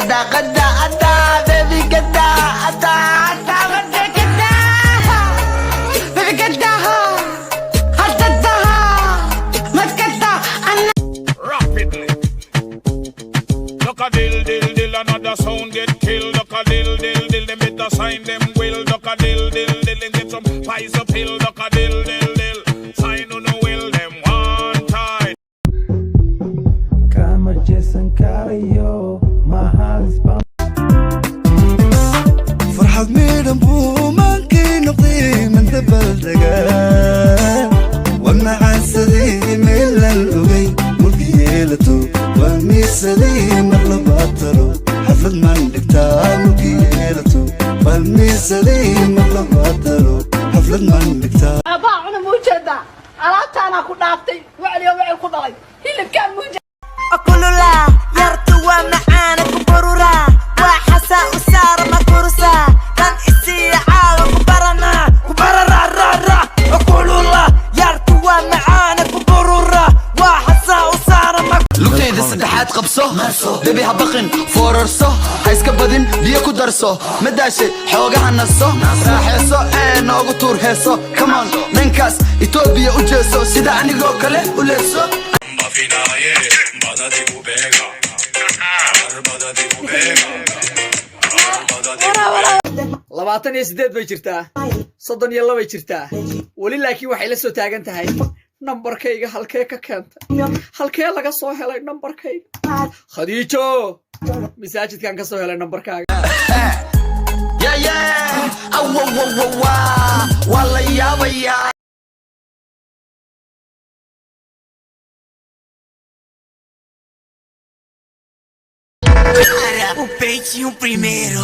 غدا غدا غدا بيبي غدا غدا غدا غدا غدا بيبي غدا غدا ما غدا أنا rapidly. Look a dill dill dill, another sound get killed. Look a dill dill dill, them better sign them will. Look a dill dill dill, them get some pies up hill. Look a dill dill dill, sign on the will them one time. Kama Jason Karayo, my heart is bound. فرحة ميدان بو مانكي نقضي من ذبل دقال ومع السدي من الأغي ملكيلتو والميسدي مغلباتلو حفظ من دكتا ملكيلتو والميسدي مغلباتلو حفظ من دكتا أبا أنا موجودة أردت أنا كنت أفتي وعلي وعلي كنت أغي هي اللي كان موجودة أقول لا يرتوى معانا كبرورا وحسا أسار مكروسا كان استيعاب كبرنا كبرنا را را أقول لا يرتوى معانا كبرورا وحسا أسار مكروسا لugtayda saddexaad qabso bebi ha baqin foorarso ha iska badin biyo ku darso ma daashay xoogaha naso raaxeeso ee noogu tuur heeso comeon dhankaas Itoobiya u jeeso sida anigoo kale u leeso Mafinaye, bana di bu bega. Bana di bu bega. labaatan iyo sideed bay jirtaa 32 bay jirtaa weli laakiin waxay la soo taagan tahay nambarkayga halkee ka keentay halkee laga soo helay nambarkayga khadiijo masaajidkan ka soo helay nambarkaaga yeah yeah aw walla yaabaya O peitinho primeiro